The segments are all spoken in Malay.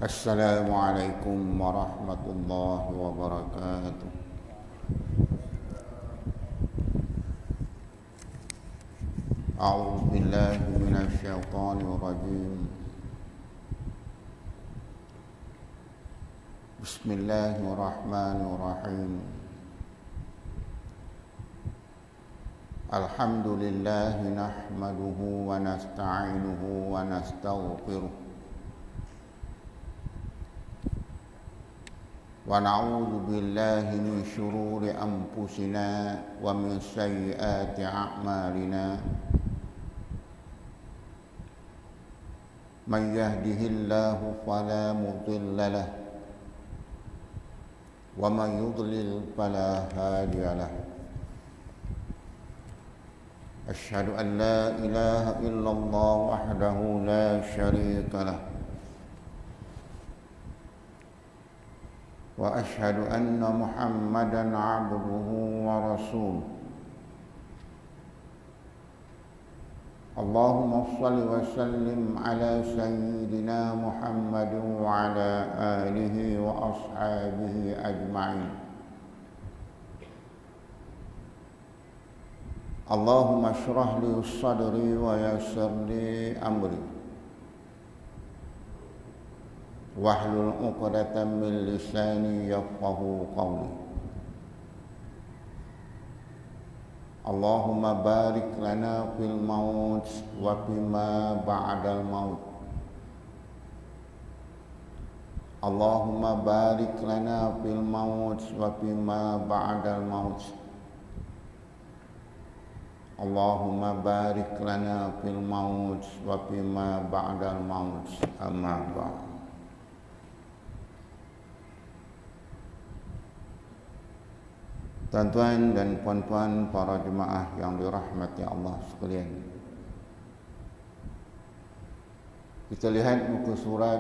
Assalamualaikum warahmatullahi wabarakatuh. A'udzu billahi minasy syaithanir rajim. Bismillahirrahmanirrahim. Alhamdulillahi nahmaduhu wa nasta'inuhu wa nastaghfiruh. Wa na'udzu billahi min syururi anfusina wa min sayyiati a'malina. Man yahdihillahu fala mudilla lahu wa man yudlil fala hadiya lahu. Asyhadu an la ilaha illallah wahdahu la syarika lahu wa asyhadu anna Muhammadan abduhu wa rasuluh. Allahumma shalli wa sallim ala sayyidina Muhammad wa ala alihi wa ashabihi ajma'in. Allahumma shrah li sadri wa yassir li amri wahlul 'uqdatam min lisani yafqahu qawli. Allahumma barik lana fil maut wa fima ba'dal maut. Allahumma barik lana fil maut wa fima ba'dal maut. Allahumma barik lana fil maut wa fima ba'dal maut. Amma ba'd. Tuan-tuan dan puan-puan para jemaah yang dirahmati Allah sekalian, kita lihat muka surat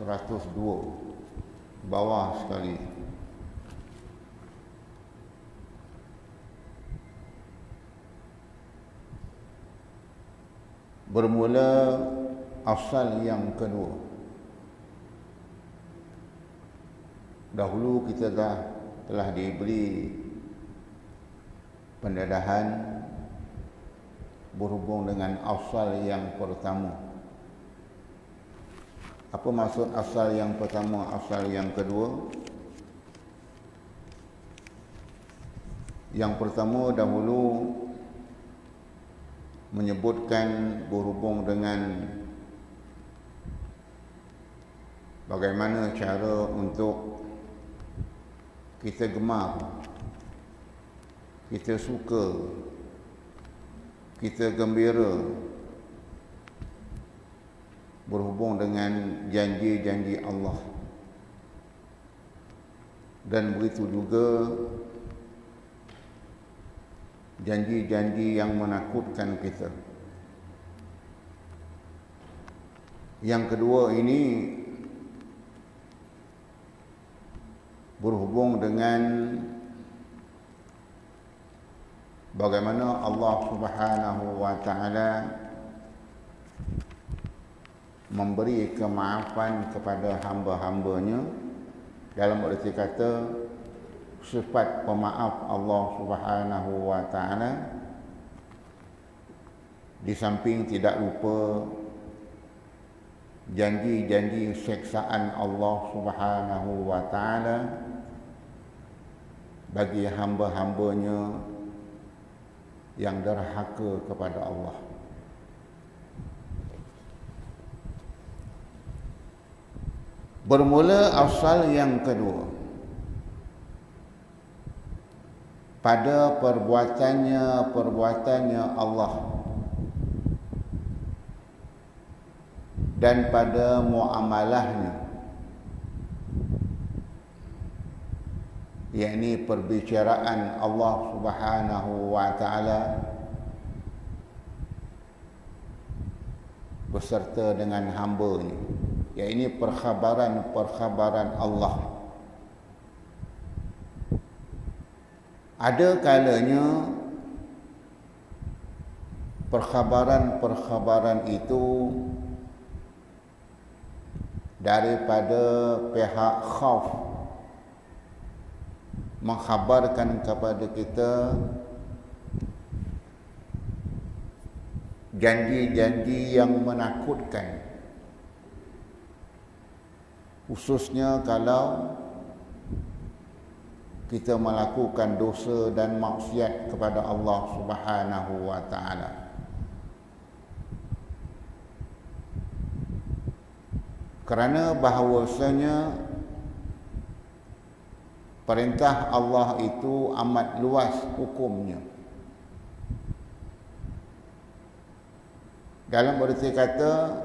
102 bawah sekali. Bermula asal yang kedua. Dahulu kita telah diberi pendedahan berhubung dengan asal yang pertama. Apa maksud asal yang pertama, asal yang kedua? Yang pertama dahulu menyebutkan berhubung dengan bagaimana cara untuk kita gemar, kita suka, kita gembira berhubung dengan janji-janji Allah. Dan begitu juga janji-janji yang menakutkan kita. Yang kedua ini berhubung dengan bagaimana Allah Subhanahu wa taala memberi kemaafan kepada hamba-hambanya. Dalam arti kata, sifat pemaaf Allah Subhanahu wa taala, di samping tidak lupa janji-janji siksaan Allah Subhanahu wa taala bagi hamba-hambanya yang derhaka kepada Allah. Bermula asal yang kedua pada perbuatannya Allah dan pada muamalahnya, yakni perbicaraan Allah Subhanahu wa taala beserta dengan hamba-Nya, yakni perkhabaran Allah. Ada kalanya perkhabaran-perkhabaran itu daripada pihak khauf mengkhabarkan kepada kita janji-janji yang menakutkan, khususnya kalau kita melakukan dosa dan maksiat kepada Allah Subhanahu wa taala. Kerana bahawasanya perintah Allah itu amat luas hukumnya. Dalam berarti kata,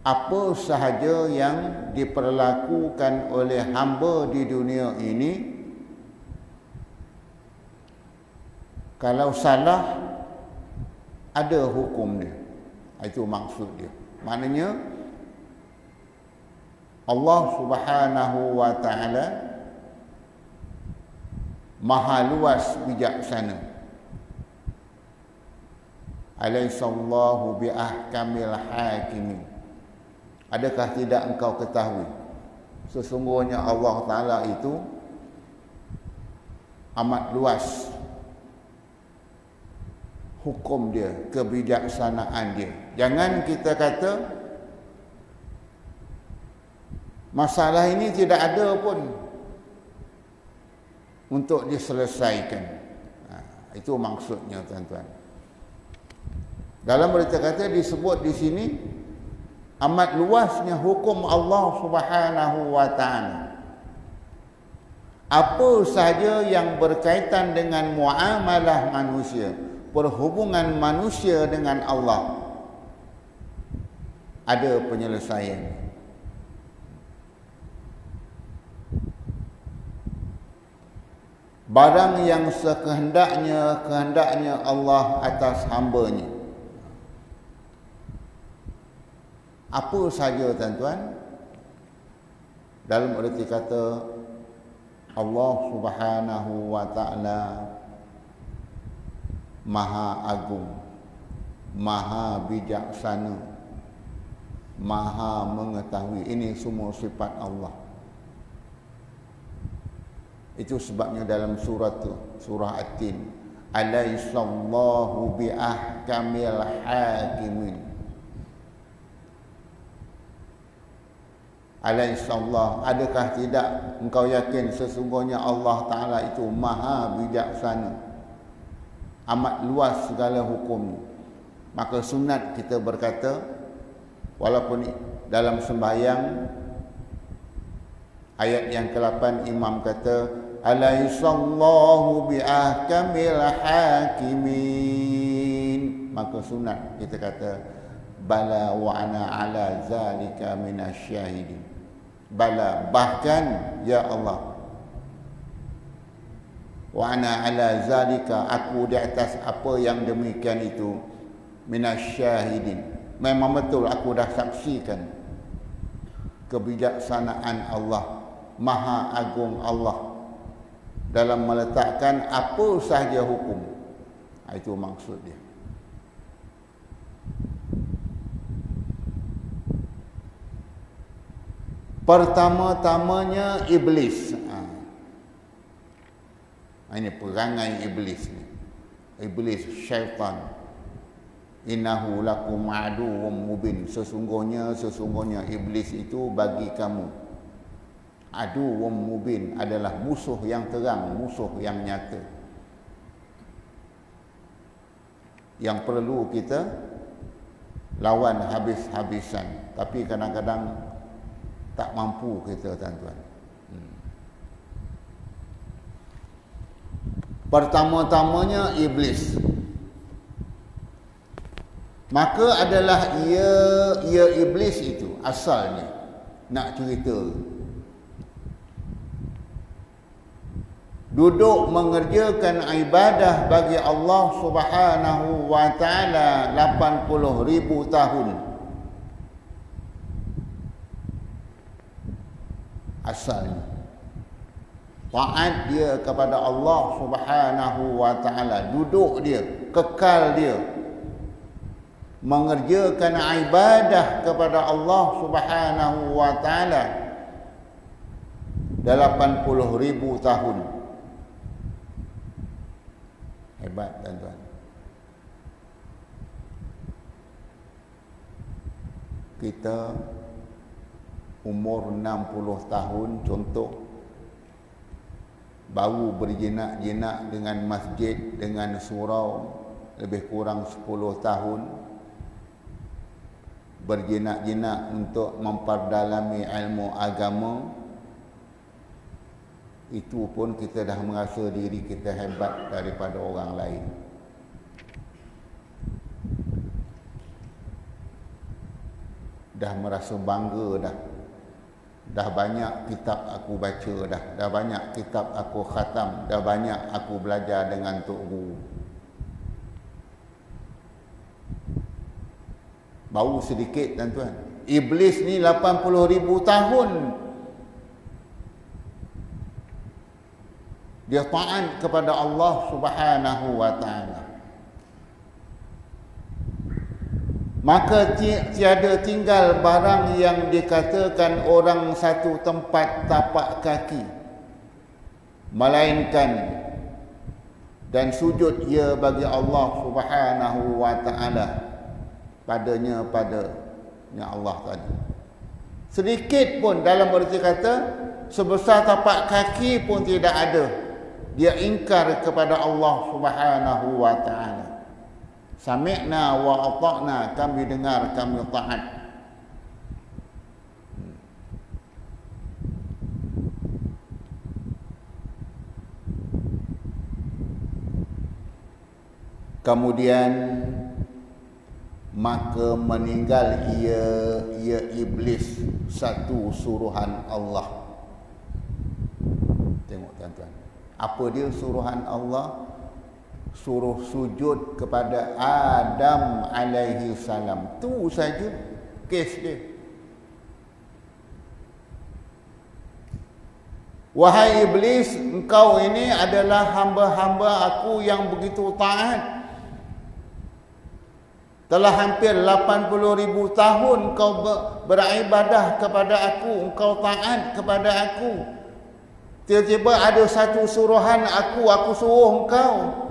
apa sahaja yang diperlakukan oleh hamba di dunia ini, kalau salah ada hukum dia. Itu maksud dia. Maknanya Allah Subhanahu wa taala maha luas bijaksana. Alaihissallahu biahkamil hakimin. Adakah tidak engkau ketahui sesungguhnya Allah taala itu amat luas hukum dia, kebijaksanaan dia. Jangan kita kata masalah ini tidak ada pun untuk diselesaikan. Itu maksudnya, tuan-tuan. Dalam berita kata disebut di sini amat luasnya hukum Allah Subhanahu wa taala. Apa sahaja yang berkaitan dengan muamalah manusia, perhubungan manusia dengan Allah, ada penyelesaian. Barang yang kehendaknya Allah atas hamba-Nya. Apa saja, tuan-tuan? Dalam erti kata Allah Subhanahu wa taala Maha Agung, Maha Bijaksana, Maha Mengetahui. Ini semua sifat Allah. Itu sebabnya dalam surah At-Tin, Alaihissallahu biahkamil hakimin. Alaihissallah, adakah tidak engkau yakin sesungguhnya Allah Ta'ala itu maha bijaksana, amat luas segala hukumnya. Maka sunat kita berkata, walaupun dalam sembahyang ayat yang ke-8 imam kata Alaihissallahu biahkamil hakimin, maka sunat kita kata bala wa ana ala zalika minasyahidin. Bala, bahkan ya Allah, wa ana ala zalika, aku di atas apa yang demikian itu, minasyahidin, memang betul aku dah saksikan kebijaksanaan Allah, maha agung Allah dalam meletakkan apa sahaja hukum. Itu maksud dia. Pertama-tamanya iblis. Ini perangai iblis ni. Iblis, syaitan. Innahu lakum aduwwum mubin. Sesungguhnya iblis itu bagi kamu aduwwum mubin, adalah musuh yang terang, musuh yang nyata, yang perlu kita lawan habis-habisan. Tapi kadang-kadang tak mampu kita, tuan-tuan. Pertama-tamanya iblis. Maka adalah ia iblis itu asalnya, nak cerita, duduk mengerjakan ibadah bagi Allah Subhanahu wa taala 80,000 tahun. Asalnya taat dia kepada Allah Subhanahu wa taala, duduk dia, kekal dia mengerjakan ibadah kepada Allah Subhanahu wa taala 80,000 tahun. Hebat tuan-tuan. Kita umur 60 tahun contoh, baru berjinak-jinak dengan masjid, dengan surau, lebih kurang 10 tahun berjinak-jinak untuk memperdalami ilmu agama. Itu pun kita dah merasa diri kita hebat daripada orang lain. Dah merasa bangga dah. Dah banyak kitab aku baca dah. Dah banyak kitab aku khatam. Dah banyak aku belajar dengan Tok Guru. Bau sedikit tuan-tuan. Iblis ni 80,000 tahun dia taat kepada Allah Subhanahu wa taala. Maka tiada tinggal barang yang dikatakan orang satu tempat tapak kaki, melainkan dan sujud ia bagi Allah Subhanahu wa taala padanya Allah tadi. Sedikit pun dalam erti kata sebesar tapak kaki pun tidak ada. Dia ingkar kepada Allah Subhanahu wa taala. Sami'na wa ata'na, kami dengar, kami taat. Kemudian maka meninggal ia iblis satu suruhan Allah. Tengok tuan-tuan, apa dia suruhan Allah? Suruh sujud kepada Adam alaihi salam. Tu saja kes dia. Wahai iblis, engkau ini adalah hamba-hamba aku yang begitu taat. Telah hampir 80,000 tahun kau beribadah kepada aku, engkau taat kepada aku. Tiba-tiba ada satu suruhan aku suruh engkau,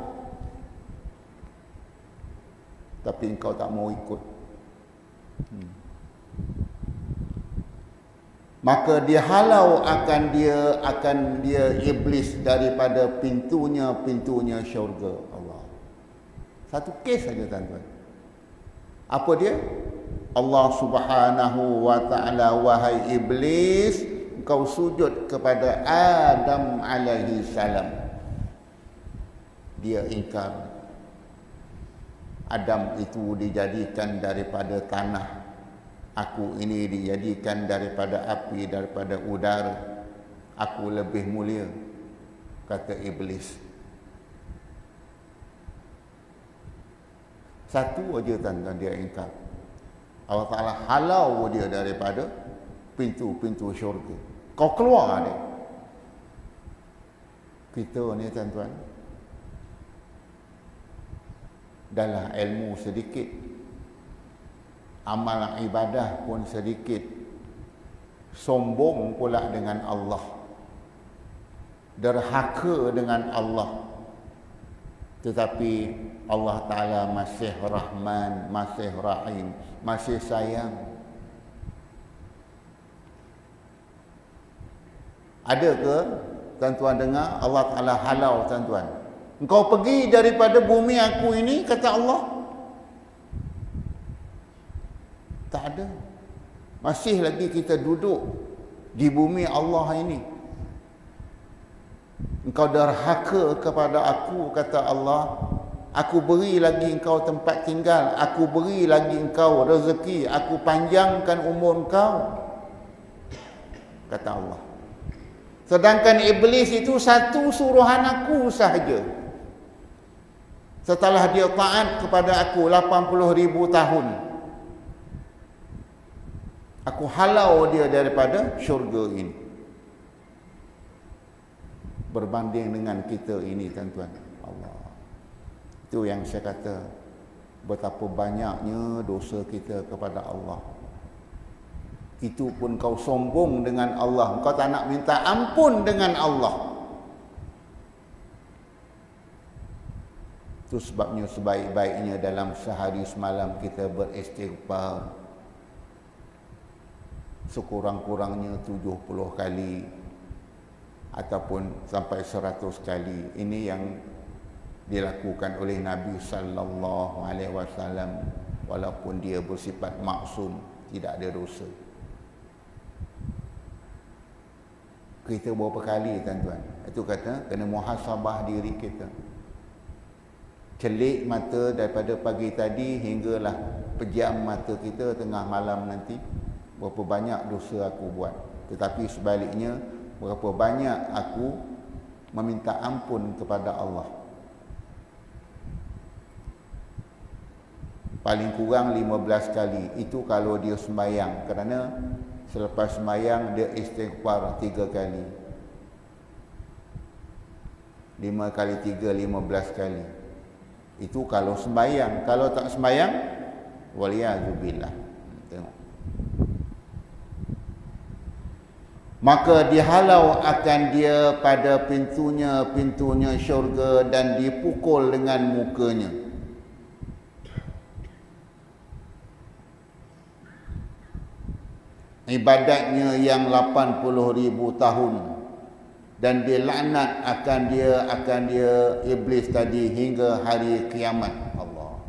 tapi engkau tak mau ikut. Maka dihalau akan dia iblis daripada pintunya syurga Allah. Satu kes saja tuan-tuan. Apa dia? Allah Subhanahu wa taala, wahai iblis, engkau sujud kepada Adam alaihi salam. Dia ingkar. Adam itu dijadikan daripada tanah, aku ini dijadikan daripada api, daripada udara. Aku lebih mulia, kata iblis. Satu aja tuan-tuan dia ingkar. Allah Ta'ala halau dia daripada pintu-pintu syurga. Kau keluar dia. Kita ni tuan-tuan, dalam ilmu sedikit, amal ibadah pun sedikit, sombong pula dengan Allah, derhaka dengan Allah. Tetapi Allah Ta'ala masih Rahman, masih Rahim, masih sayang. Ada ke tuan-tuan dengar Allah Ta'ala halau tuan-tuan? Engkau pergi daripada bumi aku ini, kata Allah. Tak ada. Masih lagi kita duduk di bumi Allah ini. Engkau derhaka kepada aku, kata Allah. Aku beri lagi engkau tempat tinggal, aku beri lagi engkau rezeki, aku panjangkan umur engkau, kata Allah. Sedangkan iblis itu satu suruhan aku sahaja. Setelah dia taat kepada aku 80,000 tahun, aku halau dia daripada syurga ini. Berbanding dengan kita ini tuan-tuan, Allah. Itu yang saya kata, betapa banyaknya dosa kita kepada Allah. Itu pun kau sombong dengan Allah, kau tak nak minta ampun dengan Allah. Itu sebabnya sebaik-baiknya dalam sehari semalam kita beristighfar sekurang-kurangnya 70 kali ataupun sampai 100 kali. Ini yang dilakukan oleh Nabi sallallahu alaihi wasallam walaupun dia bersifat maksum, tidak ada dosa. Kita berapa kali tuan-tuan? Itu kata kena muhasabah diri kita. Celik mata daripada pagi tadi hinggalah pejam mata kita tengah malam nanti. Berapa banyak dosa aku buat. Tetapi sebaliknya, berapa banyak aku meminta ampun kepada Allah. Paling kurang 15 kali. Itu kalau dia sembahyang. Kerana selepas sembahyang dia istighfar 3 kali. 5 kali 3, 15 kali. Itu kalau sembahyang. Kalau tak sembahyang, waliyazubillah. Tengok. Maka dihalau akan dia pada pintunya syurga dan dipukul dengan mukanya. Ibadatnya yang 80,000 tahun dan dilaknat akan dia iblis tadi hingga hari kiamat. Allah.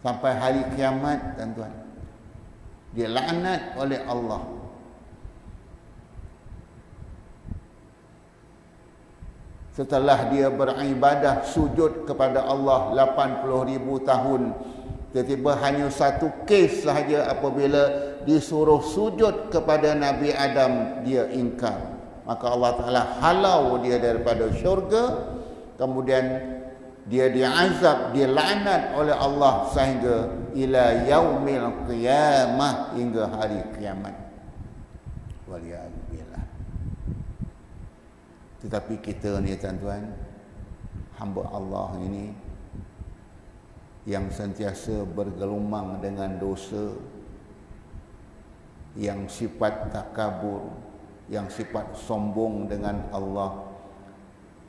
Sampai hari kiamat tuan-tuan. Dia laknat oleh Allah. Setelah dia beribadah sujud kepada Allah 80,000 tahun, tiba-tiba hanya satu kes sahaja apabila disuruh sujud kepada Nabi Adam, dia ingkar. Maka Allah Ta'ala halau dia daripada syurga, kemudian dia diazab, dia laknat oleh Allah sehingga ila yaumil qiyamah, hingga hari kiamat. Waliyahzubillah. Tetapi kita ni tuan-tuan, hamba Allah ini yang sentiasa bergelumang dengan dosa, yang sifat takabur, yang sifat sombong dengan Allah,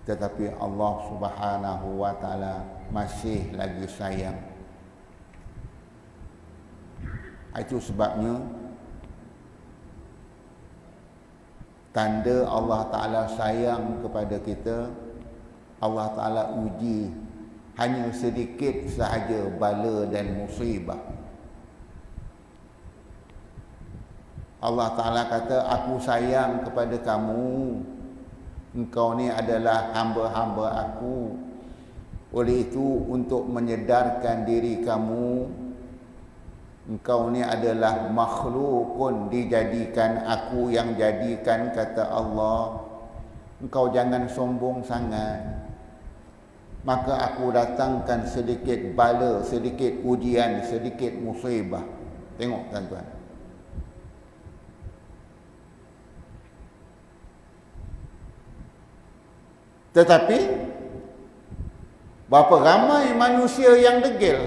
tetapi Allah Subhanahu wa taala masih lagi sayang. Itu sebabnya tanda Allah Ta'ala sayang kepada kita, Allah Ta'ala uji hanya sedikit sahaja bala dan musibah. Allah Ta'ala kata, aku sayang kepada kamu, engkau ni adalah hamba-hamba aku. Oleh itu, untuk menyedarkan diri kamu, engkau ni adalah makhlukun, dijadikan aku yang jadikan, kata Allah. Engkau jangan sombong sangat. Maka aku datangkan sedikit bala, sedikit ujian, sedikit musibah. Tengok tuan-tuan. Tetapi berapa ramai manusia yang degil.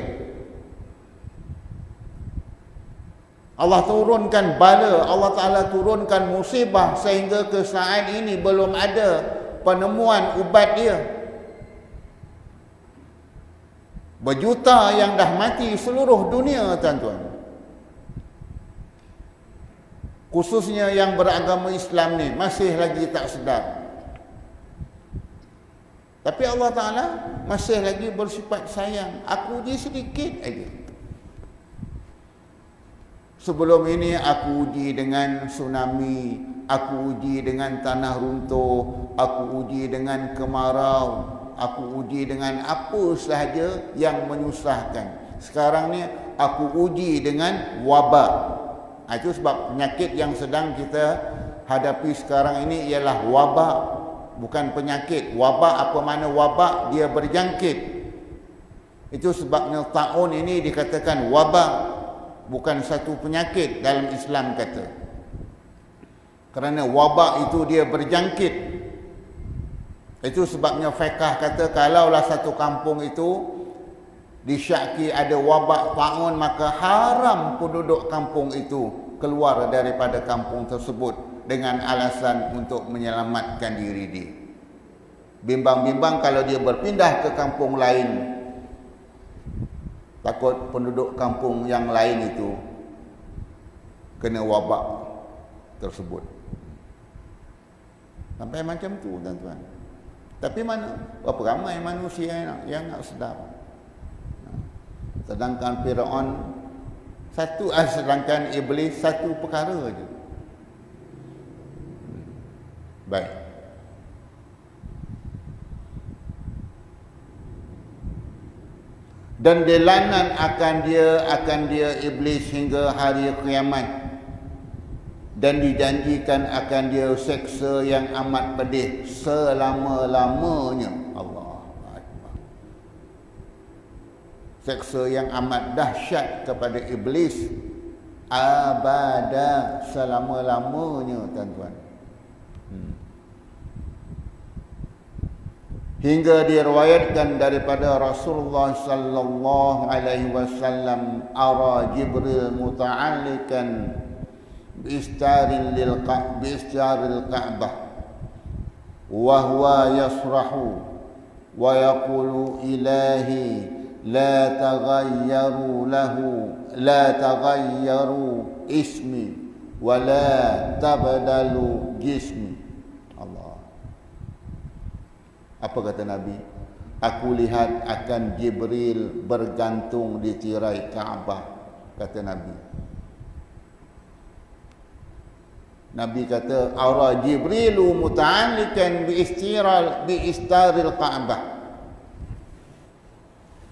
Allah turunkan bala, Allah Ta'ala turunkan musibah sehingga ke saat ini belum ada penemuan ubat dia. Berjuta yang dah mati seluruh dunia tuan-tuan. Khususnya yang beragama Islam ni masih lagi tak sedar. Tapi Allah Ta'ala masih lagi bersifat sayang. Aku uji sedikit aja. Sebelum ini aku uji dengan tsunami, aku uji dengan tanah runtuh, aku uji dengan kemarau, aku uji dengan apa sahaja yang menyusahkan. Sekarang ni aku uji dengan wabak. Itu sebab penyakit yang sedang kita hadapi sekarang ini ialah wabak. Bukan penyakit. Wabak, apa makna wabak? Dia berjangkit. Itu sebabnya ta'un ini dikatakan wabak, bukan satu penyakit dalam Islam kata. Kerana wabak itu dia berjangkit. Itu sebabnya fiqh kata kalaulah satu kampung itu disyaki ada wabak taun, maka haram penduduk kampung itu keluar daripada kampung tersebut dengan alasan untuk menyelamatkan diri dia. Bimbang-bimbang kalau dia berpindah ke kampung lain, takut penduduk kampung yang lain itu kena wabak tersebut. Sampai macam tu, tuan-tuan. Tapi mana berapa ramai manusia yang nak sedar. Sedangkan Firaun sedangkan iblis satu perkara je. Baik. Dan delanan akan dia iblis hingga hari kiamat, dan dijanjikan akan dia seksa yang amat pedih selama-lamanya. Allah Akbar. Seksa yang amat dahsyat kepada iblis abada, selama-lamanya, tuan-tuan. Hingga diriwayatkan daripada Rasulullah sallallahu alaihi wasallam, ara Jibril muta'allikan biistaril Ka'bah wa huwa yasrahu wa yaqulu ilahi la taghayyaru ismi wa la tabdalu jismi. Allah. Apa kata Nabi? Aku lihat akan Jibril bergantung di tirai Kaabah, kata Nabi. Nabi kata, ara Jibrilu muta'allikan bi istaril Ka'bah.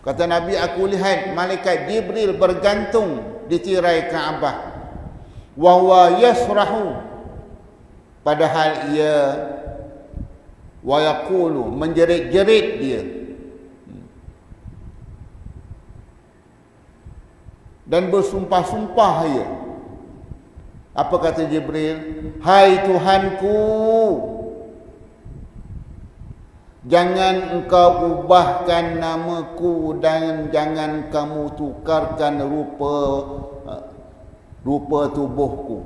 Kata Nabi, aku lihat malaikat Jibril bergantung di tirai Kaabah. Wa huwa yasrahu, padahal ia wa yaqulu, menjerit-jerit dia. Dan bersumpah-sumpah ia. Apa kata Jibril? Hai Tuhanku, jangan engkau ubahkan namaku dan jangan kamu tukarkan rupa tubuhku.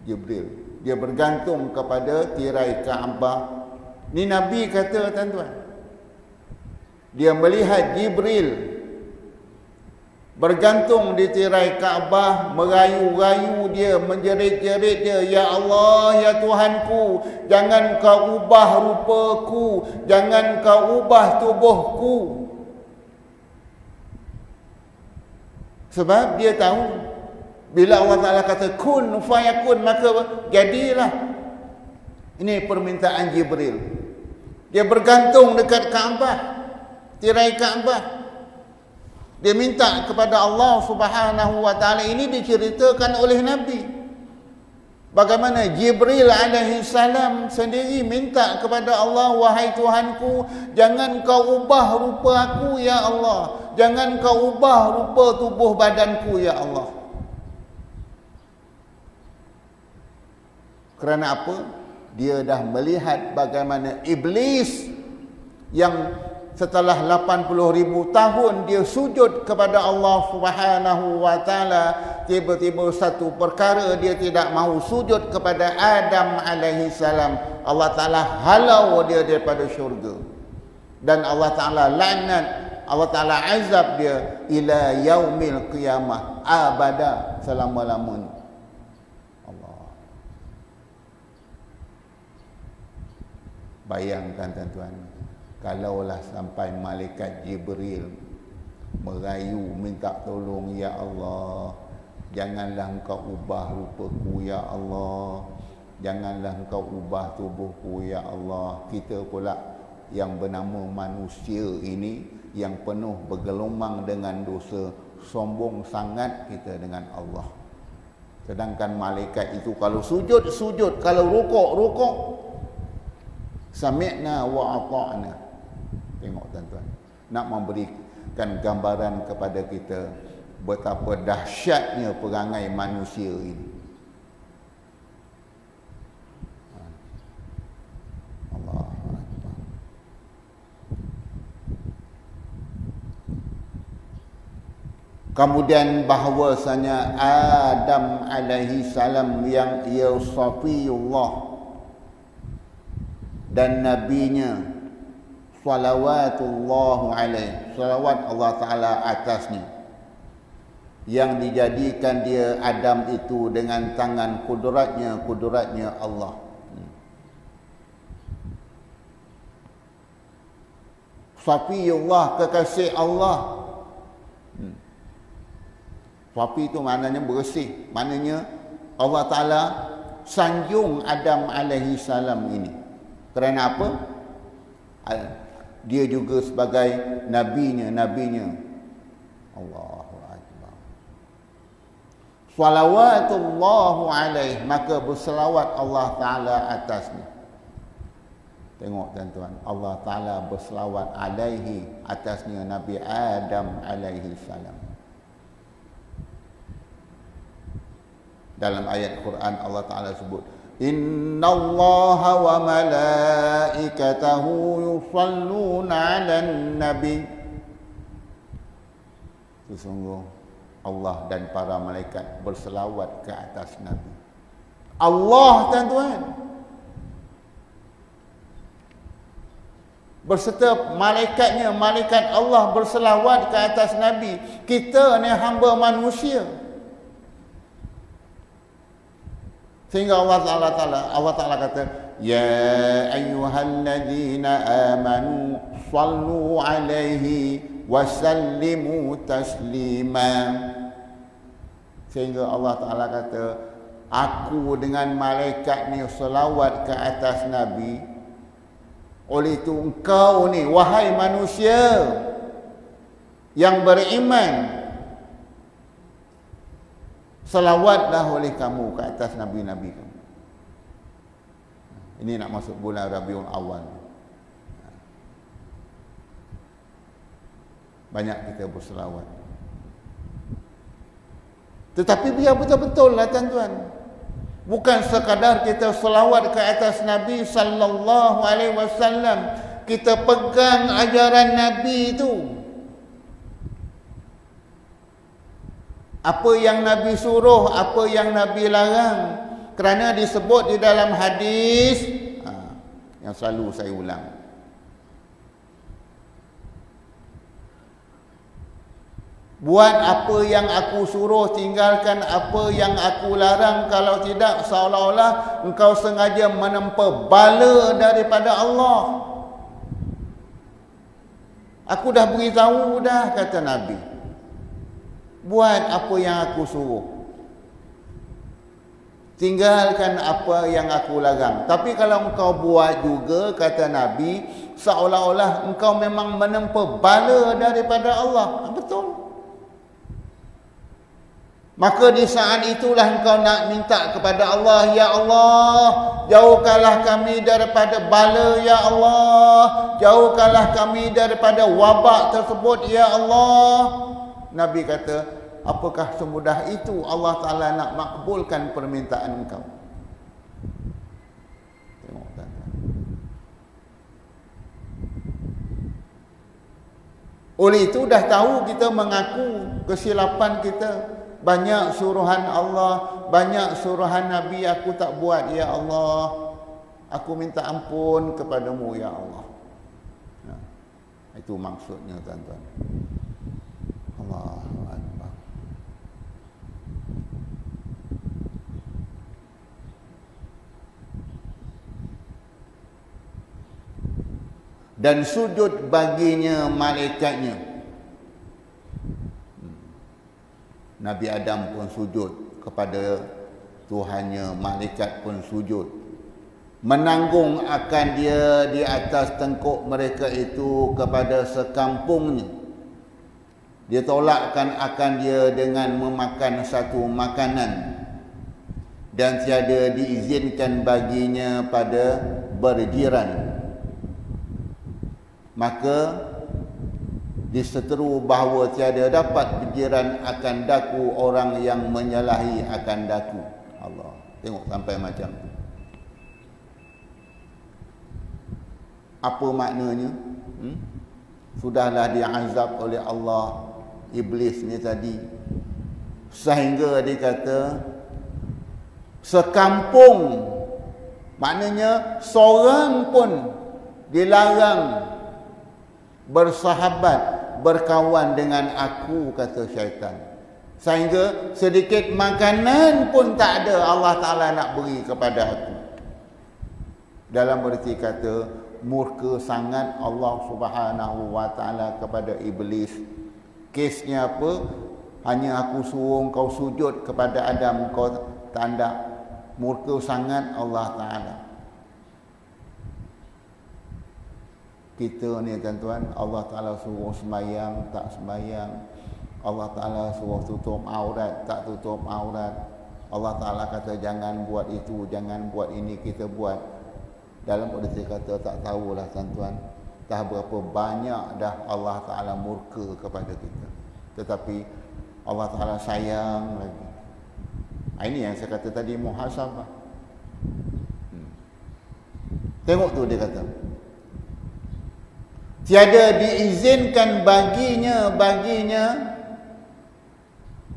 Jibril, dia bergantung kepada tirai Kaabah. Ni Nabi kata, tuan-tuan. Dia melihat Jibril bergantung di tirai Kaabah, merayu-rayu dia, menjerit-jerit dia, ya Allah, ya Tuhanku, jangan kau ubah rupaku, jangan kau ubah tubuhku. Sebab dia tahu bila Allah Ta'ala kata kun fayakun, maka jadilah. Ini permintaan Jibril. Dia bergantung dekat Kaabah, tirai Kaabah. Dia minta kepada Allah Subhanahu wa Ta'ala. Ini diceritakan oleh Nabi. Bagaimana Jibril alaihi salam sendiri minta kepada Allah, wahai Tuhanku, jangan kau ubah rupa aku ya Allah, jangan kau ubah rupa tubuh badanku ya Allah. Kerana apa? Dia dah melihat bagaimana iblis yang setelah 80,000 tahun dia sujud kepada Allah Subhanahu wa Ta'ala, tiba-tiba satu perkara dia tidak mahu sujud kepada Adam alaihi salam. Allah Ta'ala halau dia daripada syurga. Dan Allah Ta'ala laknat, Allah Ta'ala azab dia ila yaumil qiyamah, abada, selama-lamanya. Allah. Bayangkan, tuan-tuan, kalaulah sampai malaikat Jibril merayu minta tolong, ya Allah, janganlah engkau ubah rupaku ya Allah, janganlah engkau ubah tubuhku ya Allah. Kita pula yang bernama manusia ini yang penuh bergelumang dengan dosa, sombong sangat kita dengan Allah. Sedangkan malaikat itu kalau sujud, sujud, kalau rukuk, rukuk. Sami'na wa ata'na. Tengok, tuan-tuan, nak memberikan gambaran kepada kita betapa dahsyatnya perangai manusia ini. Allah Akbar. Kemudian bahawasanya Adam alaihi salam yang ia Safiyullah dan nabinya salawatullahu alaihi, salawat Allah Ta'ala atasnya, yang dijadikan dia Adam itu dengan tangan kudratnya Allah. Safiyullah, kekasih Allah. Safi itu maknanya bersih. Maknanya Allah Ta'ala sanjung Adam alaihi salam ini. Kerana apa? Dia juga sebagai nabinya. Allahu Akbar. Salawatullahu alaihi, maka berselawat Allah Ta'ala atasnya. Tengok tuan-tuan, Allah Ta'ala berselawat alaihi, atasnya Nabi Adam alaihi salam. Dalam ayat Quran Allah Ta'ala sebut, Innallaha wa malaikatahu yusalluna 'alan nabi. Sesungguh Allah dan para malaikat berselawat ke atas Nabi. Allah, tuan-tuan, berserta malaikatnya, malaikat Allah berselawat ke atas Nabi. Kita ni hamba manusia. Sehingga Allah Ta'ala kata, Ya ayyuhalladzina amanu sallu alaihi wasallimu taslima. Sehingga Allah Ta'ala kata, aku dengan malaikat ni selawat ke atas Nabi. Oleh itu engkau ni, wahai manusia yang beriman, selawatlah oleh kamu ke atas Nabi-Nabi kamu. Ini nak masuk bulan Rabiul Awal. Banyak kita berselawat. Tetapi biar betul-betul lah tuan-tuan. Bukan sekadar kita selawat ke atas Nabi sallallahu alaihi wasallam. Kita pegang ajaran Nabi itu. Apa yang Nabi suruh, apa yang Nabi larang. Kerana disebut di dalam hadis yang selalu saya ulang. Buat apa yang aku suruh, tinggalkan apa yang aku larang. Kalau tidak, seolah-olah engkau sengaja menempa bala daripada Allah. Aku dah beritahu dah, kata Nabi. Buat apa yang aku suruh, tinggalkan apa yang aku larang. Tapi kalau engkau buat juga, kata Nabi, seolah-olah engkau memang menempa bala daripada Allah. Betul. Maka di saat itulah engkau nak minta kepada Allah, Ya Allah, jauhkanlah kami daripada bala, Ya Allah, jauhkanlah kami daripada wabak tersebut, Ya Allah. Nabi kata, apakah semudah itu Allah Ta'ala nak makbulkan permintaan engkau? Tengok tuan-tuan. Oleh itu dah tahu kita mengaku kesilapan kita. Banyak suruhan Allah, banyak suruhan Nabi aku tak buat, Ya Allah. Aku minta ampun kepadamu, Ya Allah. Nah, itu maksudnya tuan-tuan. Allahu Akbar. Dan sujud baginya malaikatnya. Nabi Adam pun sujud kepada Tuhannya, malaikat pun sujud. Menanggung akan dia di atas tengkuk mereka itu kepada sekampungnya. Dia tolakkan akan dia dengan memakan satu makanan. Dan tiada diizinkan baginya pada berjiran. Maka diseteru bahawa tiada dapat berjiran akan daku orang yang menyalahi akan daku. Allah. Tengok sampai macam tu. Apa maknanya? Sudahlah diazab oleh Allah iblis ni tadi. Sehingga dia kata sekampung, maknanya seorang pun dilarang bersahabat, berkawan dengan aku, kata syaitan. Sehingga sedikit makanan pun tak ada Allah Ta'ala nak beri kepada aku. Dalam berarti kata murka sangat Allah Subhanahu wa Ta'ala kepada iblis. Kesnya apa? Hanya aku suruh kau sujud kepada Adam, kau tak. Murka sangat Allah Ta'ala. Kita ni tuan-tuan, Allah Ta'ala suruh sembahyang, tak sembahyang. Allah Ta'ala suruh tutup aurat, tak tutup aurat. Allah Ta'ala kata jangan buat itu, jangan buat ini, kita buat. Dalam erti kata tak tahulah tuan-tuan, dah berapa banyak dah Allah Ta'ala murka kepada kita. Tetapi Allah Ta'ala sayang lagi. Ini yang saya kata tadi, muhasabah. Tengok tu dia kata, tiada diizinkan baginya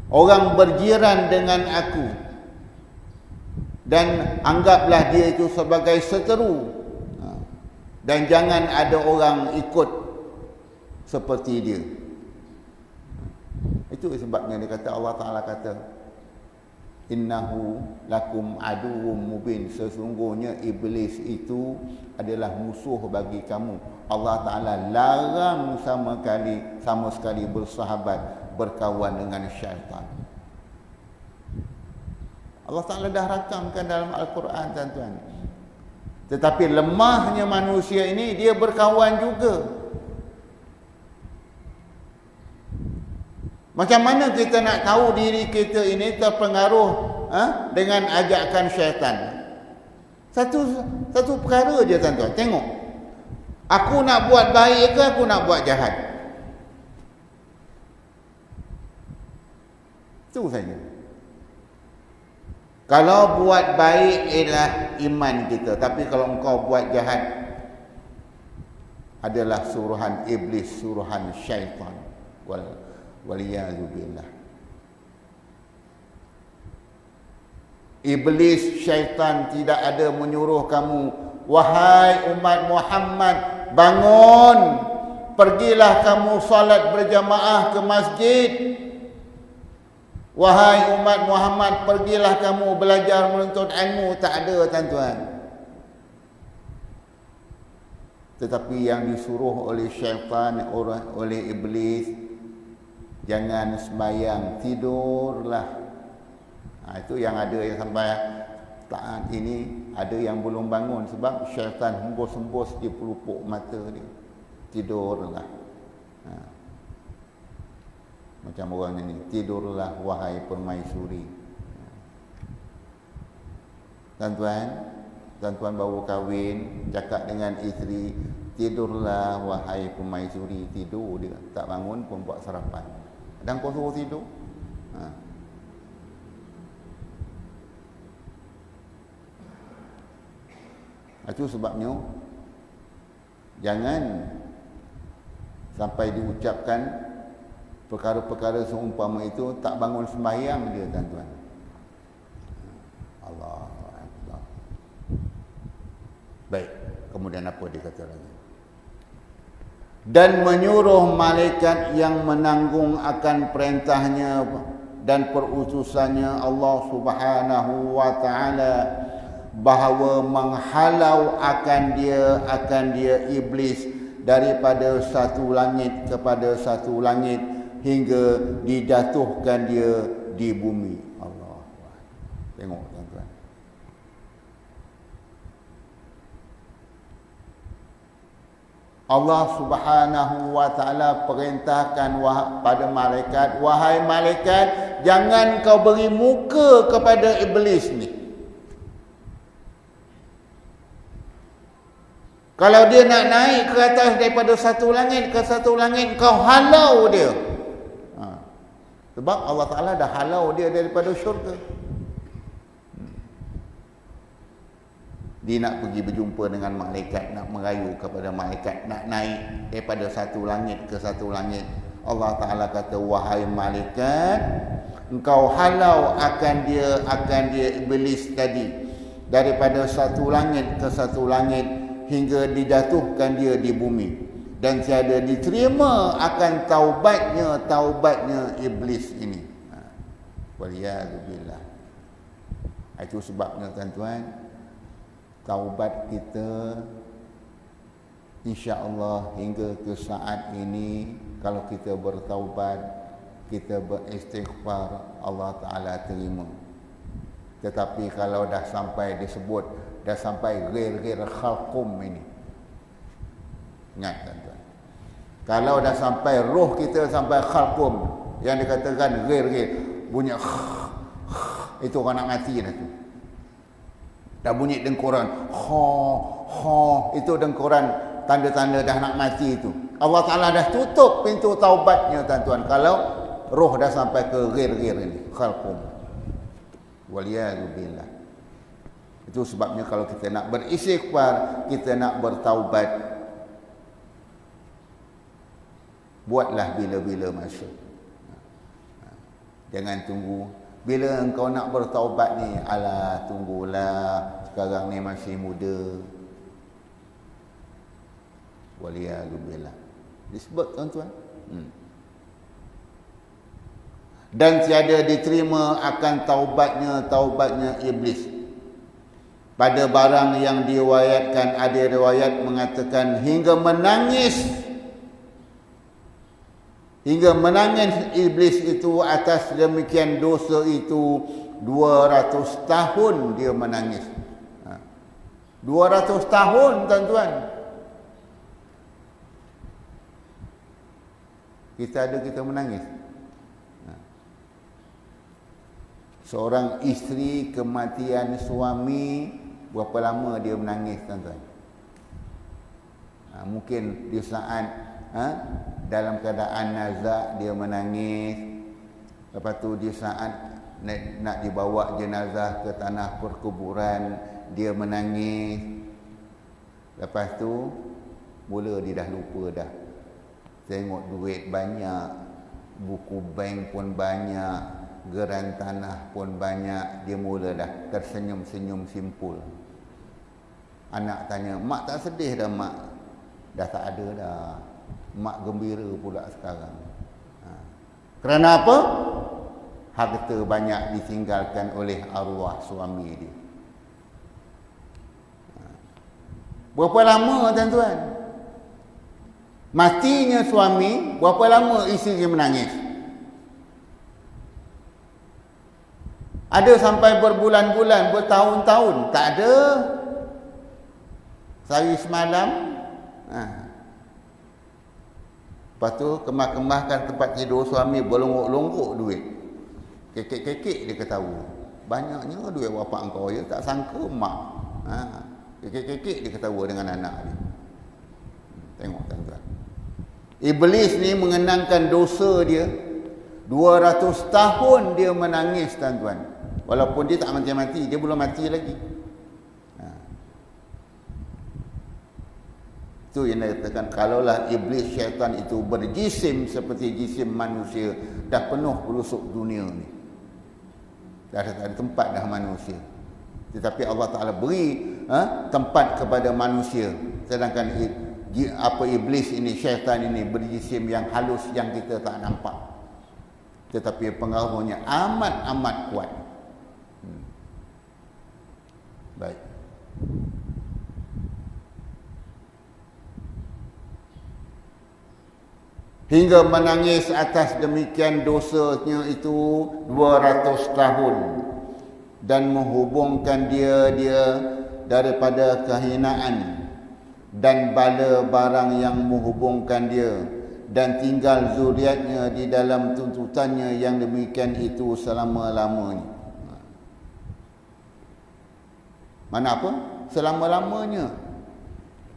orang berjiran dengan aku, dan anggaplah dia itu sebagai seteru, dan jangan ada orang ikut seperti dia. Itu sebabnya dia kata, Allah Ta'ala kata innahu lakum aduwwum mubin, sesungguhnya iblis itu adalah musuh bagi kamu. Allah Ta'ala larang sama sekali bersahabat, berkawan dengan syaitan. Allah Ta'ala dah rakamkan dalam Al-Quran tuan-tuan. Tetapi lemahnya manusia ini, dia berkawan juga. Macam mana kita nak tahu diri kita ini terpengaruh dengan ajakan syaitan? Satu perkara je tuan-tuan. Tengok, aku nak buat baik ke aku nak buat jahat? Itu saja. Kalau buat baik ialah iman kita, tapi kalau engkau buat jahat adalah suruhan iblis, suruhan syaitan. Waliyadzubillah. Iblis, syaitan tidak ada menyuruh kamu, wahai umat Muhammad, bangun, pergilah kamu salat berjamaah ke masjid. Wahai umat Muhammad, pergilah kamu belajar menuntut ilmu. Tak ada tuan-tuan. Tetapi yang disuruh oleh syaitan, oleh iblis, jangan sembahyang, tidurlah. Itu yang ada yang sampai taat ini, ada yang belum bangun sebab syaitan hembus-hembus di pelupuk mata dia. Tidurlah. Macam orang ini, tidurlah wahai permaisuri. Tuan-tuan baru kahwin, cakap dengan isteri, tidurlah wahai permaisuri. Tidur dia, tak bangun pun buat sarapan. Dan kau suruh tidur. Itu sebabnya jangan sampai diucapkan perkara-perkara seumpama itu, tak bangun sembahyang dia tuan-tuan. Allah Akbar. Baik, kemudian apa dia kata lagi? Dan menyuruh malaikat yang menanggung akan perintahnya dan perutusannya Allah Subhanahu wa Ta'ala, bahawa menghalau akan dia iblis daripada satu langit kepada satu langit, hingga dijatuhkan dia di bumi. Allah. Tengok tuan-tuan. Allah Subhanahu wa Ta'ala perintahkan pada malaikat, wahai malaikat, jangan kau beri muka kepada iblis ni. Kalau dia nak naik ke atas daripada satu langit ke satu langit, kau halau dia. Sebab Allah Ta'ala dah halau dia daripada syurga. Dia nak pergi berjumpa dengan malaikat, nak merayu kepada malaikat, nak naik daripada satu langit ke satu langit. Allah Ta'ala kata, wahai malaikat, engkau halau akan dia iblis tadi daripada satu langit ke satu langit hingga didatuhkan dia di bumi, dan tiada diterima akan taubatnya iblis ini. Waliyadzubillah. Itu sebabnya tuan-tuan, taubat kita insya-Allah hingga ke saat ini, kalau kita bertaubat, kita beristighfar, Allah Ta'ala terima. Tetapi kalau dah sampai disebut, dah sampai ghair khalqum ini, ingat tuan-tuan, kalau dah sampai roh kita sampai khalqum, yang dikatakan ghair bunyi itu orang nak mati dah tu. Dah bunyi dengkuran itu dengkuran tanda-tanda dah nak mati itu. Allah Ta'ala dah tutup pintu taubatnya tuan-tuan kalau roh dah sampai ke ghair ini, khalqum. Waliyadzubillah. Itu sebabnya kalau kita nak beristighfar, kita nak bertaubat, buatlah bila-bila masa. Jangan tunggu bila engkau nak bertaubat ni, alah tunggulah, sekarang ni masih muda. Waliyadzubillah. Disebut tuan-tuan. Dan tiada diterima akan taubatnya iblis pada barang yang diriwayatkan. Ada riwayat mengatakan hingga menangis iblis itu atas demikian dosa itu 200 tahun dia menangis. 200 tahun tuan-tuan. Kita menangis. Seorang isteri kematian suami, berapa lama dia menangis tuan-tuan? Mungkin di saat dalam keadaan nazak dia menangis. Lepas tu di saat nak dibawa jenazah ke tanah perkuburan dia menangis. Lepas tu mula dia dah lupa dah. Tengok duit banyak, buku bank pun banyak, geran tanah pun banyak, dia mula dah tersenyum-senyum simpul. Anak tanya, mak tak sedih dah mak? Dah tak ada dah. Mak gembira pula sekarang. Kerana apa? Harta banyak ditinggalkan oleh arwah suami dia. Berapa lama tuan-tuan? Matinya suami, berapa lama isteri menangis? Ada sampai berbulan-bulan, bertahun-tahun? Tak ada. Sehari semalam. Lepas tu kemah-kemahkan tempat tidur suami, berlonggok-longgok duit. Kekek-kekek dia ketawa. Banyaknya duit bapak engkau, ya tak sangka mak. Kekek-kekek dia ketawa dengan anak dia. Tengok tuan-tuan. Iblis ni mengenangkan dosa dia. 200 tahun dia menangis tuan-tuan. Walaupun dia tak mati-mati, dia belum mati lagi. Itu yang dikatakan, kalaulah iblis syaitan itu berjisim seperti jisim manusia, dah penuh pelosok dunia ni. Dah tak ada tempat dah manusia. Tetapi Allah Ta'ala beri tempat kepada manusia. Sedangkan iblis ini, syaitan ini berjisim yang halus yang kita tak nampak. Tetapi pengaruhnya amat-amat kuat. Baik. Hingga menangis atas demikian dosanya itu 200 tahun. Dan menghubungkan dia daripada kehinaan dan bala barang yang menghubungkan dia, dan tinggal zuriatnya di dalam tuntutannya yang demikian itu selama-lamanya. Mana apa? Selama-lamanya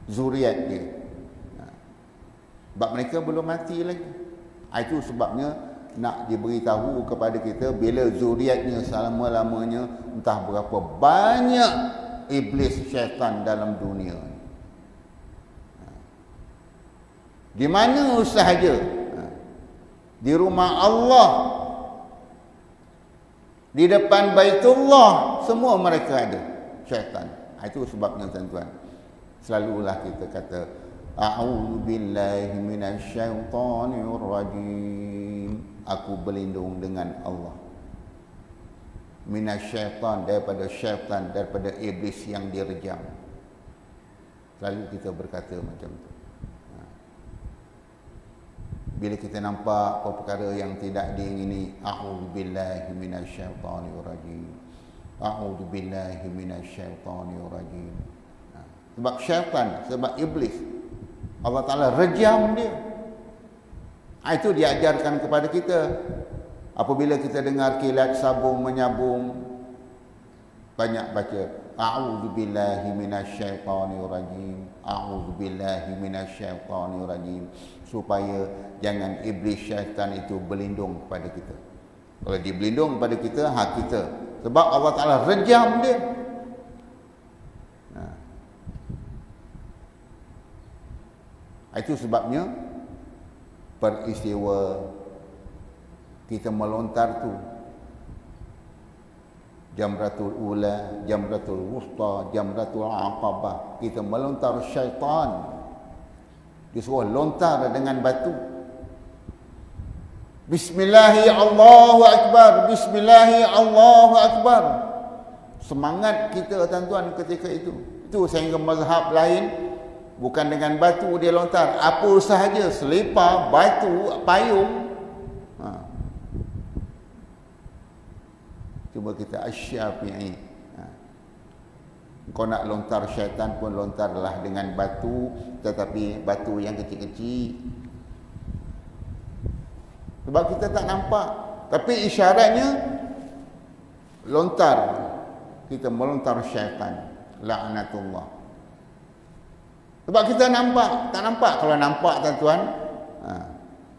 zuriat dia. Sebab mereka belum mati lagi. Itu sebabnya nak diberitahu kepada kita, bila zuriatnya selama-lamanya, entah berapa banyak iblis syaitan dalam dunia. Di mana sahaja di rumah Allah, di depan Baitullah, semua mereka ada syaitan. Itu sebabnya tuan-tuan, selalulah kita kata a'udzu billahi minasyaitonir rajim. Aku berlindung dengan Allah. Minasyaitan, daripada syaitan, daripada iblis yang direjam. Selalu kita berkata macam tu. Bila kita nampak apa perkara yang tidak diingini, a'udzu billahi minasyaitonir rajim. A'udzu billahi minasyaitonir rajim. Sebab syaitan, sebab iblis, Allah Ta'ala rejam dia. Itu diajarkan kepada kita. Apabila kita dengar kilat sabung menyabung, banyak baca a'udzu billahi minasyaitonir rajim. A'udzu billahi minasyaitonir rajim, supaya jangan iblis syaitan itu berlindung kepada kita. Kalau dia berlindung kepada kita, hak kita. Sebab Allah Ta'ala rejam dia. Itu sebabnya peristiwa kita melontar tu, Jamratul Ula, Jamratul Wusta, Jamratul Aqabah, kita melontar syaitan. Disuruh lontar dengan batu. Bismillahi Allahu Akbar, Bismillahi Allahu Akbar. Semangat kita tuan-tuan ketika itu. Itu sehingga mazhab lain bukan dengan batu dia lontar, apa sahaja, selipar, batu, payung. Cuba kita Asy-Syafi'i. Kau nak lontar syaitan pun lontarlah dengan batu, tetapi batu yang kecil-kecil. Sebab kita tak nampak, tapi isyaratnya lontar. Kita melontar syaitan, laknatullah. Sebab kita nampak, tak nampak. Kalau nampak tuan-tuan,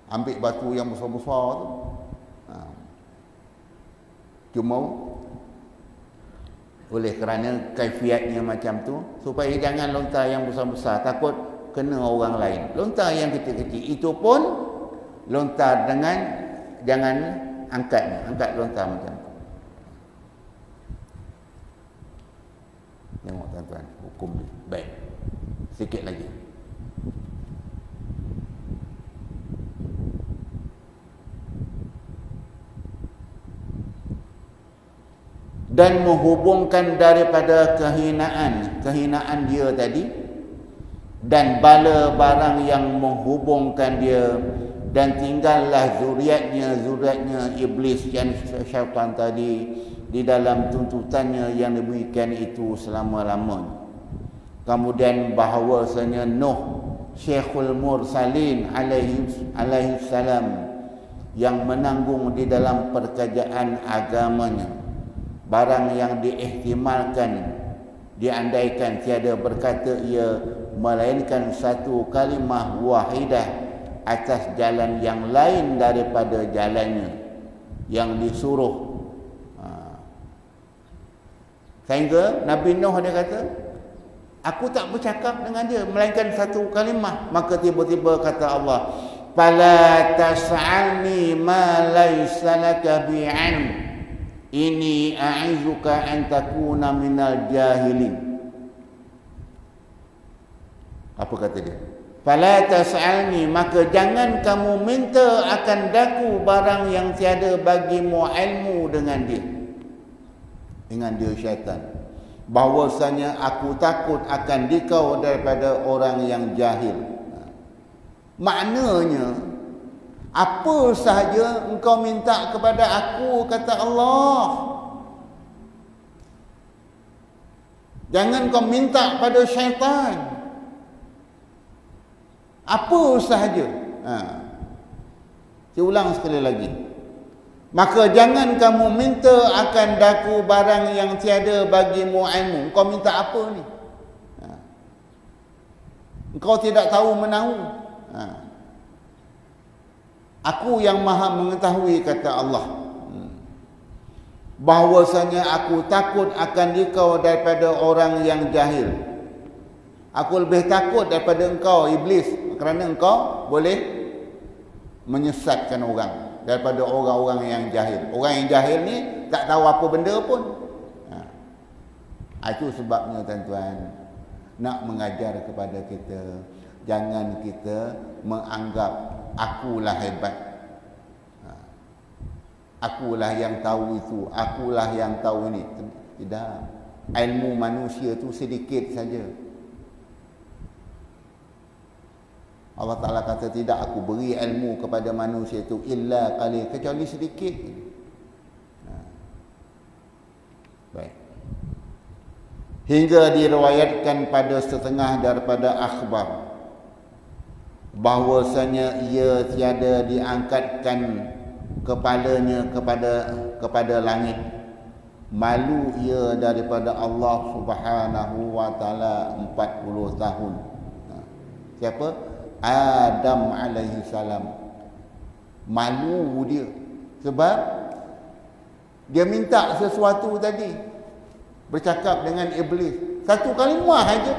ambil batu yang besar-besar tu. Cuma oleh kerana kaifiatnya macam tu, supaya jangan lontar yang besar-besar, takut kena orang lain. Lontar yang kecil-kecil, itu pun lontar dengan, jangan angkat lontar macam tu. Tengok tuan-tuan, hukum dia. Baik, sikit lagi. Dan menghubungkan daripada kehinaan dia tadi, dan bala barang yang menghubungkan dia, dan tinggallah zuriatnya iblis yang syaitan tadi di dalam tuntutannya yang diberikan itu selama-lamanya. Kemudian bahawasanya Nuh Syekhul Mursalin alaihi salam yang menanggung di dalam perkerjaan agamanya barang yang diihtimalkan, diandaikan tiada berkata ia melainkan satu kalimah wahidah atas jalan yang lain daripada jalannya yang disuruh. Sehingga Nabi Nuh dia kata, aku tak bercakap dengan dia melainkan satu kalimah. Maka tiba-tiba kata Allah, fala tas'alni ma laysa laka bi'ilm inni a'izuka an takuna minal jahilin. Apa kata dia? Fala tas'alni, maka jangan kamu minta akan daku barang yang tiada bagimu ilmu dengan dia. Dengan dia syaitan. Bahwasanya aku takut akan dikau daripada orang yang jahil. Maknanya, apa sahaja engkau minta kepada aku, kata Allah, jangan kau minta pada syaitan. Apa sahaja. Saya ulang sekali lagi. Maka jangan kamu minta akan daku barang yang tiada bagimu ilmu. Kau minta apa ni? Engkau tidak tahu menahu. Aku yang maha mengetahui, kata Allah. Bahwasanya aku takut akan dikau daripada orang yang jahil. Aku lebih takut daripada engkau, iblis, kerana engkau boleh menyesatkan orang daripada orang-orang yang jahil. Orang yang jahil ni tak tahu apa benda pun. Itu sebabnya tuan-tuan, nak mengajar kepada kita, jangan kita menganggap akulah hebat, akulah yang tahu itu, akulah yang tahu ini. Tidak. Ilmu manusia tu sedikit saja. Allah Ta'ala kata, tidak aku beri ilmu kepada manusia itu illa qalil, kecuali sedikit. Baik. Hingga diriwayatkan pada setengah daripada akhbar bahwasanya ia tiada diangkatkan kepalanya kepada langit. Malu ia daripada Allah Subhanahu wa taala 40 tahun. Siapa? Adam alaihi salam. Malu dia sebab dia minta sesuatu tadi, bercakap dengan iblis satu kalimah saja.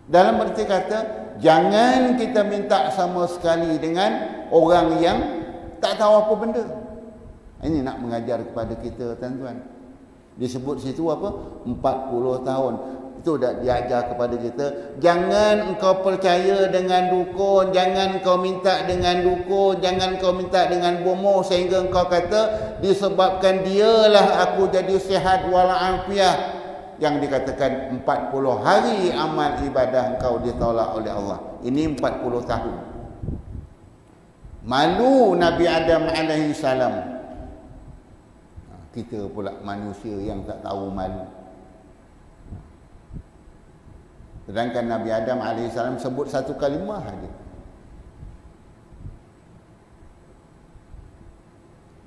Dalam arti kata, jangan kita minta sama sekali dengan orang yang tak tahu apa benda. Ini nak mengajar kepada kita, tuan-tuan. Disebut situ apa? 40 tahun. Itu dah diajar kepada kita. Jangan engkau percaya dengan dukun, jangan engkau minta dengan dukun, jangan engkau minta dengan bomoh sehingga engkau kata disebabkan dialah aku jadi sihat walafiat. Yang dikatakan 40 hari amal ibadah engkau ditolak oleh Allah. Ini 40 tahun. Malu Nabi Adam alaihi salam. Kita pula manusia yang tak tahu malu. Sedangkan Nabi Adam AS sebut satu kalimah saja.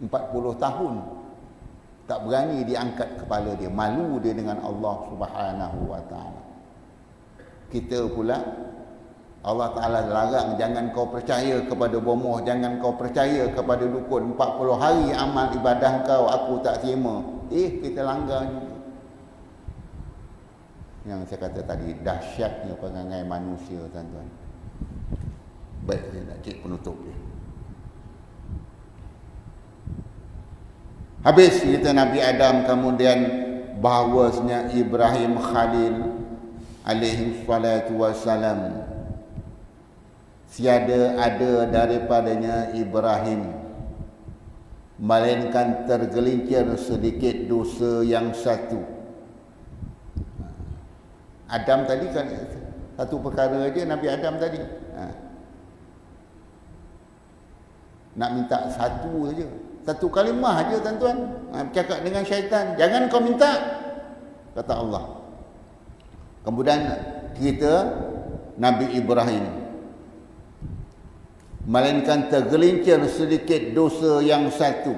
40 tahun tak berani diangkat kepala dia. Malu dia dengan Allah Subhanahu wa taala. Kita pula Allah Ta'ala larang, jangan kau percaya kepada bomoh, jangan kau percaya kepada dukun. 40 hari amal ibadah kau aku tak terima. Kita langgar juga. Yang saya kata tadi, dahsyatnya perangai manusia, tuan-tuan. Baik, saya nak cek penutup dia. Habis cerita Nabi Adam, kemudian bahawasanya Ibrahim Khalil alaihi salatu wassalam, tiada ada daripadanya Ibrahim melainkan tergelincir sedikit dosa yang satu. Adam tadi kan satu perkara aja, Nabi Adam tadi. Nak minta satu saja. Satu kalimah aja, tuan-tuan. Bercakap dengan syaitan, jangan kau minta, kata Allah. Kemudian kita Nabi Ibrahim melainkan tergelincir sedikit dosa yang satu,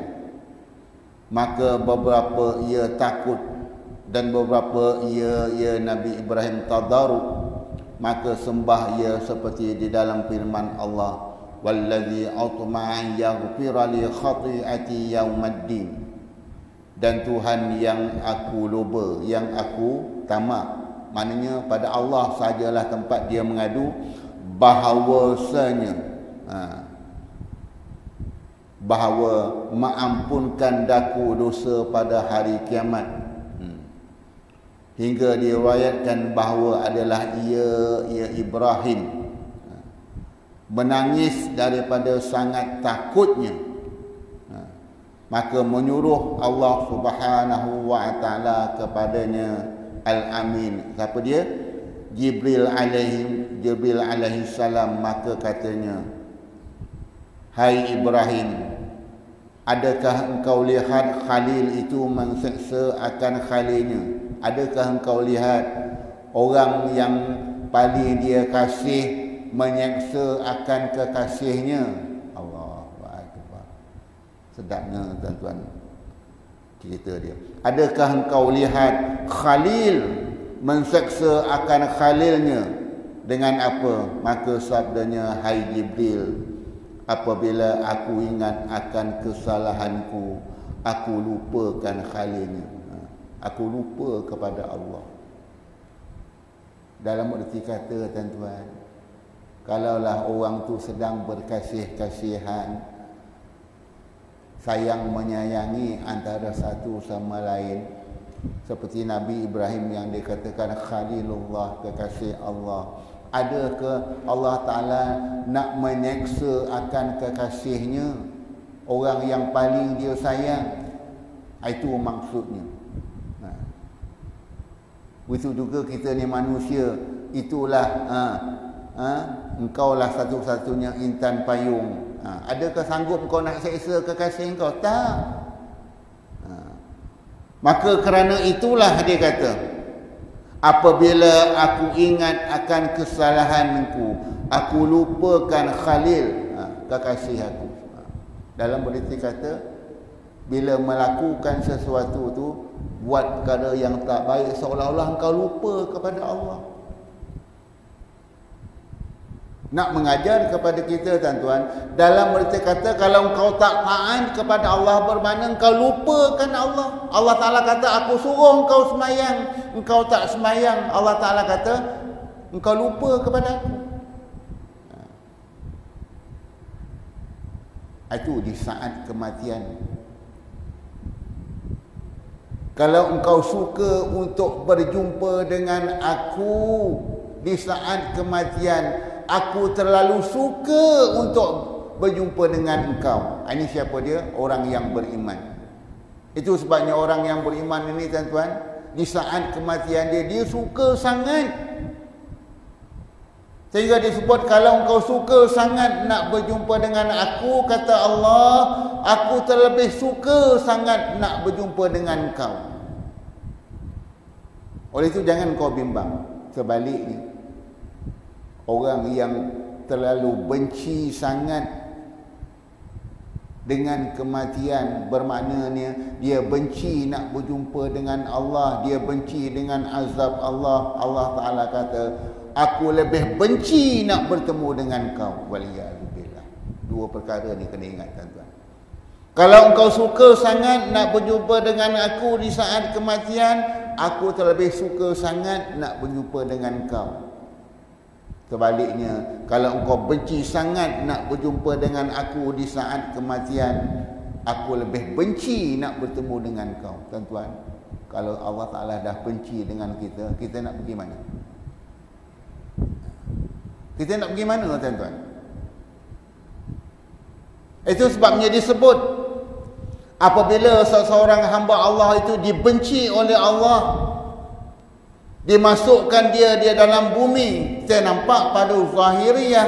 maka beberapa ia takut dan beberapa ia Nabi Ibrahim tadarruk, maka sembah ia seperti di dalam firman Allah, wallazi atma'an yaghfira li khati'ati yaumaddin, dan Tuhan yang aku loba, yang aku tamak. Maknanya pada Allah sajalah tempat dia mengadu bahawasanya bahawa mengampunkan daku dosa pada hari kiamat. Hingga diriwayatkan bahawa adalah ia Ibrahim menangis daripada sangat takutnya, maka menyuruh Allah Subhanahu wa taala kepadanya Al-Amin. Siapa dia? Jibril alaihi salam. Maka katanya, hai Ibrahim, adakah engkau lihat Khalil itu mengseksa akan Khalilnya? Adakah engkau lihat orang yang paling dia kasih menyeksa akan kekasihnya? Allahu Akbar. Sedapnya, tuan-tuan, cerita dia. Adakah engkau lihat Khalil menseksa akan Khalilnya? Dengan apa? Maka sabdanya, hai Jibril, apabila aku ingat akan kesalahanku, aku lupakan Khalilnya. Aku lupa kepada Allah. Dalam arti kata, tuan-tuan, Kalaulah orang tu sedang berkasih-kasihan, sayang menyayangi antara satu sama lain, seperti Nabi Ibrahim yang dikatakan Khalilullah, kekasih Allah. Adakah Allah Ta'ala nak menyeksa akan kekasihnya, orang yang paling dia sayang? Itu maksudnya. Begitu juga kita ni manusia. Itulah engkau lah satu-satunya intan payung. Adakah sanggup kau nak seksa kekasih kau? Tak. Maka kerana itulah dia kata, apabila aku ingat akan kesalahanku, aku lupakan Khalil, kekasih aku. Dalam berarti kata, bila melakukan sesuatu tu, buat perkara yang tak baik, seolah-olah engkau lupa kepada Allah. Nak mengajar kepada kita, tuan-tuan, dalam berarti kata, kalau engkau tak taat kepada Allah, bermakna engkau lupakan Allah. Allah Ta'ala kata, aku suruh engkau semayang, engkau tak semayang. Allah Ta'ala kata, engkau lupa kepada aku. Itu di saat kematian. Kalau engkau suka untuk berjumpa dengan aku di saat kematian, aku terlalu suka untuk berjumpa dengan engkau. Ini siapa dia? Orang yang beriman. Itu sebabnya orang yang beriman ini, tuan-tuan, di saat kematian dia suka sangat. Sehingga disebut, kalau engkau suka sangat nak berjumpa dengan aku, kata Allah, aku terlebih suka sangat nak berjumpa dengan engkau. Oleh itu jangan kau bimbang. Sebaliknya, orang yang terlalu benci sangat dengan kematian, bermaknanya dia benci nak berjumpa dengan Allah, dia benci dengan azab Allah. Allah Ta'ala kata, aku lebih benci nak bertemu dengan kau. Waliyahzubillah. Dua perkara ni kena ingat, tuan-tuan. Kalau engkau suka sangat nak berjumpa dengan aku di saat kematian, aku terlebih suka sangat nak berjumpa dengan kau. Sebaliknya, kalau engkau benci sangat nak berjumpa dengan aku di saat kematian, aku lebih benci nak bertemu dengan kau. Tuan-tuan, kalau Allah Ta'ala dah benci dengan kita, kita nak pergi mana? Kita nak pergi mana, tuan-tuan? Itu sebabnya disebut, apabila seseorang hamba Allah itu dibenci oleh Allah, dimasukkan dia dalam bumi. Saya nampak pada Zahiriyah,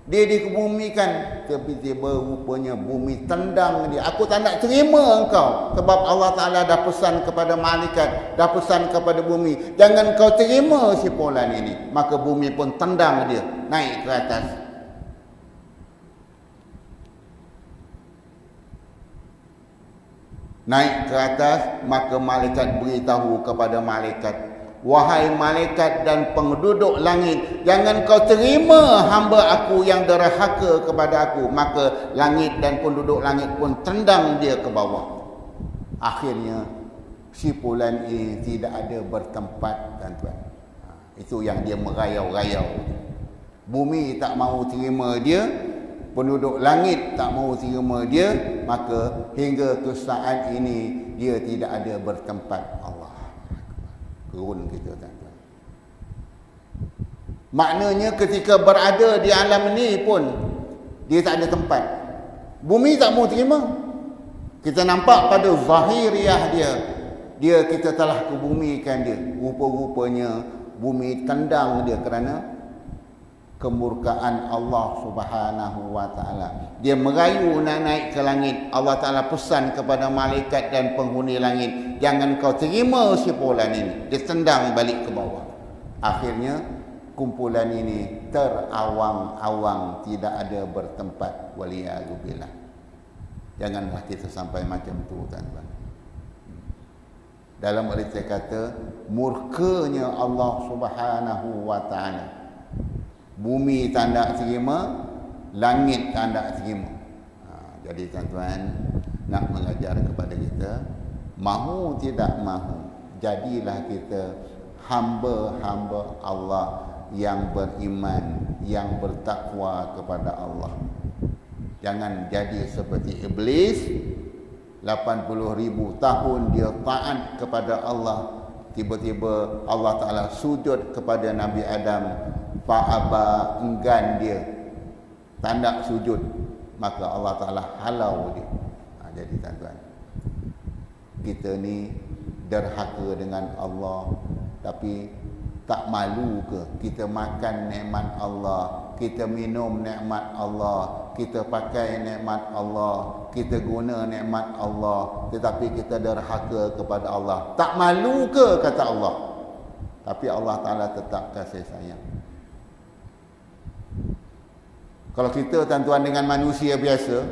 dia dikebumikan, tiba-tiba rupanya bumi tendang dia. Aku tak nak terima engkau, sebab Allah Ta'ala dah pesan kepada malaikat, dah pesan kepada bumi, jangan kau terima si fulan ini. Maka bumi pun tendang dia naik ke atas. Naik ke atas, maka malaikat beritahu kepada malaikat, wahai malaikat dan penduduk langit, jangan kau terima hamba aku yang derhaka kepada aku. Maka langit dan penduduk langit pun tendang dia ke bawah. Akhirnya si fulan ini tidak ada bertempat, tuan-tuan. Itu yang dia merayau-rayau. Bumi tak mahu terima dia, penduduk langit tak mahu terima dia, maka hingga ke saat ini dia tidak ada bertempat. Allah, gerun kita, tuan-tuan. Maknanya ketika berada di alam ini pun dia tak ada tempat. Bumi tak mahu terima. Kita nampak pada Zahiriyah dia kita telah kebumikan dia. Rupa-rupanya bumi tendang dia kerana kemurkaan Allah Subhanahu wa Ta'ala. Dia merayu nak naik ke langit. Allah Ta'ala pesan kepada malaikat dan penghuni langit, jangan kau terima si fulan ini. Dia tendang balik ke bawah. Akhirnya kumpulan ini terawang-awang, tidak ada bertempat. Waliyahzubillah. Janganlah kita sampai macam tu, tuan-tuan. Dalam arti kata, murkanya Allah Subhanahu wa Ta'ala. Bumi tak nak terima, langit tak nak terima. Jadi tuan-tuan, nak mengajar kepada kita, mahu tidak mahu, jadilah kita hamba-hamba Allah yang beriman, yang bertakwa kepada Allah. Jangan jadi seperti iblis. 80,000 tahun dia taat kepada Allah, tiba-tiba Allah Ta'ala sujud kepada Nabi Adam, fa'aba, enggan dia, tak nak sujud, maka Allah Ta'ala halau dia. Jadi tuan-tuan, kita ni derhaka dengan Allah, tapi tak malu ke kita makan nikmat Allah, kita minum nikmat Allah, kita pakai nikmat Allah, kita guna nikmat Allah, tetapi kita derhaka kepada Allah? Tak malu ke kata Allah? Tapi Allah Ta'ala tetap kasih sayang. Kalau kita tuan-tuan dengan manusia biasa,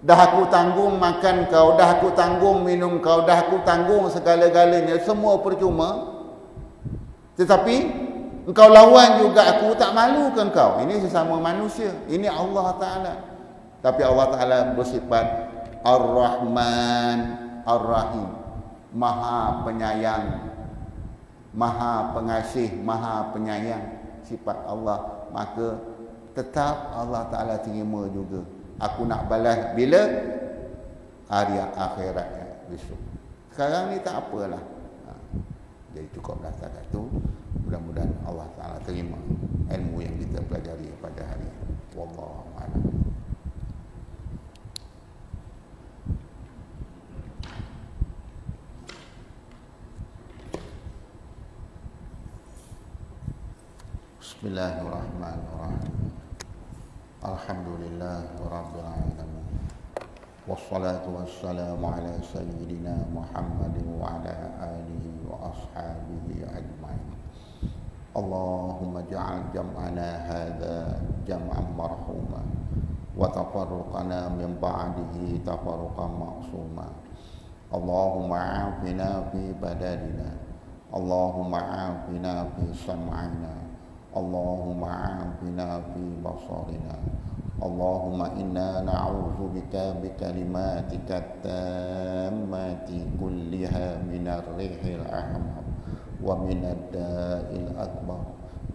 dah aku tanggung makan kau, dah aku tanggung minum kau, dah aku tanggung segala-galanya, semua percuma, tetapi engkau lawan juga aku, tak malu ke engkau? Ini sesama manusia, ini Allah Ta'ala. Tapi Allah Ta'ala bersifat Ar-Rahman Ar-Rahim, Maha Penyayang, Maha Pengasih, Maha Penyayang. Sifat Allah, maka tetap Allah Ta'ala terima juga. Aku nak balas bila? Hari akhirat besok. Sekarang ni tak apalah. Jadi cukuplah setakat tu. Mudah-mudahan Allah Ta'ala terima ilmu yang kita pelajari pada hari ini. Wallahu a'lam. Bismillahirrahmanirrahim. Alhamdulillah rabbil alamin. Wassalatu wassalamu ala sayyidina Muhammadin wa ala alihi wa ashabihi ajma'in. Allahumma ja'al jam'ana hadha jam'an marhuma wa tafarruqana min ba'dihi tafarruqan ma'suma. Allahumma afina fi badadina, Allahumma afina fi sam'ina, Allahumma afina fi basarina. Allahumma inna na'udzu bika bi kalimatika tammati kulliha minar rihil ahmar wa minad da'il akbar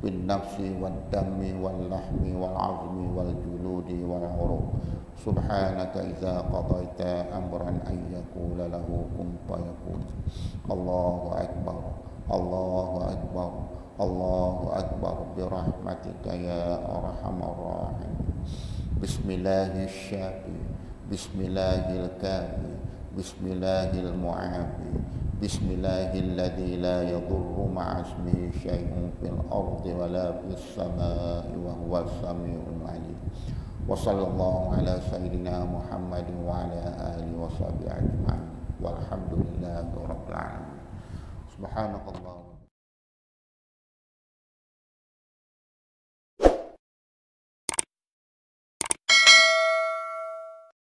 bin nafsi wad dammi wal lahmi wal azmi wal juludi wal uruq. Subhanaka idza qadaita amran ay yaqula lahu kun fayakun. Allahu akbar, Allahu akbar, Allahu akbar birahmatika ya arhamar rahimin. Bismillahirrahmanirrahim. Bismillahirrahmanirrahim. Bismillahirrahmanirrahim. Bismillahilladzi la yadurru ma'a ismihi syai'un fil ardi wa la fis samaa'i wa huwas samii'ul 'aliim. Wa sallallahu ala sayyidina Muhammadin wa ala alihi wa sahbihi ajma'in. Walhamdulillahi rabbil alamin. Subhanallah.